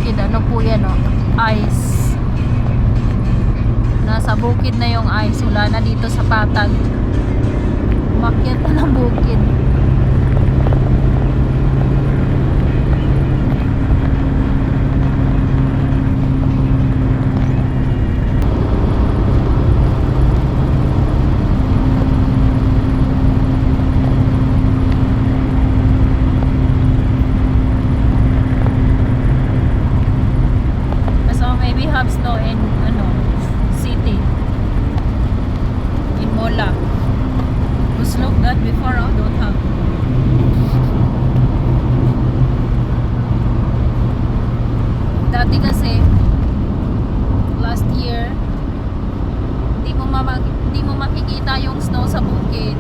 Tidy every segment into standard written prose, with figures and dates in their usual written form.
bukid. Ano po yan, oh? Ice. Nasa bukid na yung ice. Wala na dito sa patag. Umakyat na ng bukid. Maybe have snow in city, in Mola. Was look that before, oh, don't have. Dati kasi last year di mo makikita yung snow sa bukid.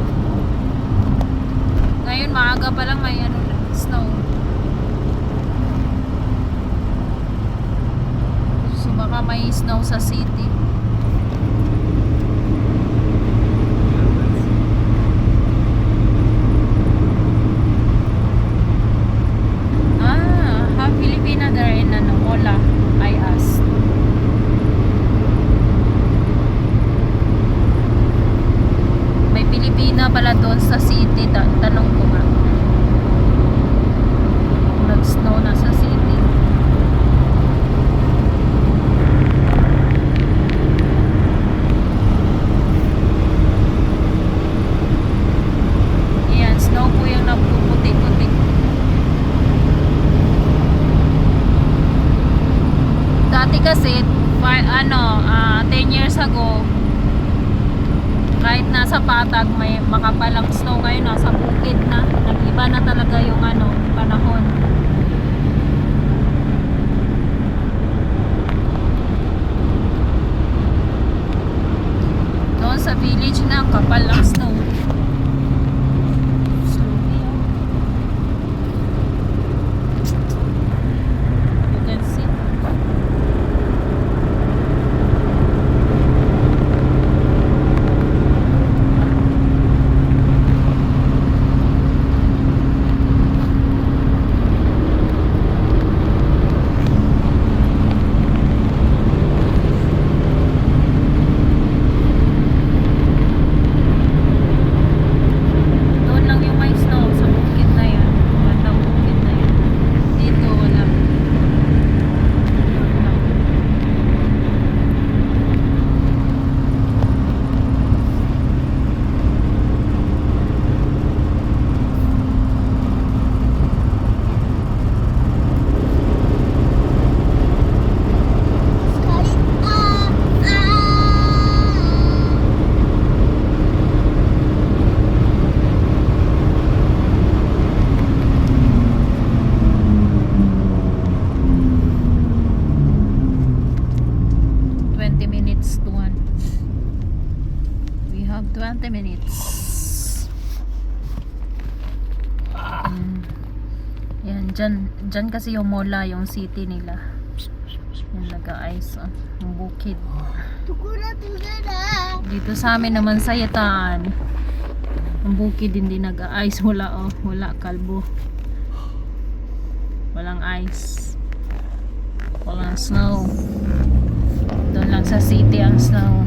Ngayon maaga pa lang may snow. Baka may snow sa city. Have Filipina there in Mola, I asked. May Pilipina pala doon sa city. Tanong ko nga. Nag-snow na sa city. Snow po yung nagpuputi-puti. Dati kasi 10 years ago, kahit nasa patag may makapalang snow, ngayon nasa bukid na. Nag-iba na talaga yung panahon. Doon sa village na kapal ang snow. We have 20 minutes. Yan, dyan kasi yung Mola, yung city nila. Yan, nag-ice, yung bukid. Dito sa amin naman sa Yataan, ang bukid hindi nag-ice. Wala, wala, kalbo. Walang ice. Walang snow. Doon lang sa city ang snow.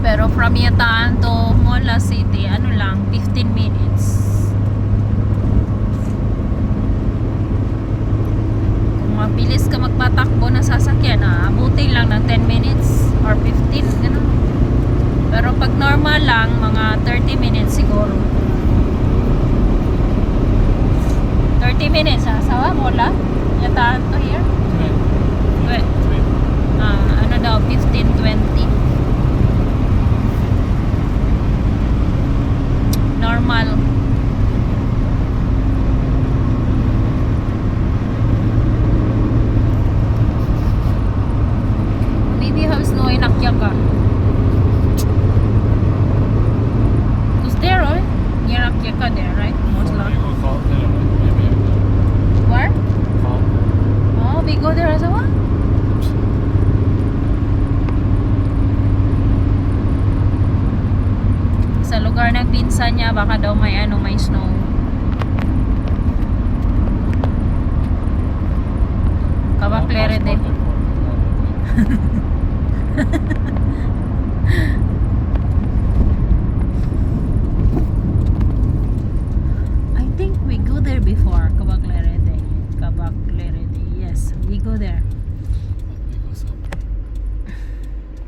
Pero from Yataan to Mola City, 15 minutes. Kung mabilis ka magpatakbo na sasakyan, abutin lang ng 10 minutes or 15, ganun. Pero pag normal lang, mga 30 minutes siguro. 30 minutes, sawa Mola? Yataan to here? Wait. 15-20. Normal. Maybe have snow in Akyaka. Because there, near Akyaka there, right? Most likely. we go there as well? Sa lugar ng pinsan niya, baka daw may ano, may snow. Kabaklere din. I think we go there before, Kabaklerede. Kabaklerede, yes, we go there. We go somewhere.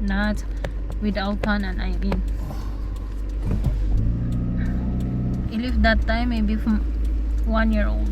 Not with Alpan and Irene. He lived that time maybe from 1 year old.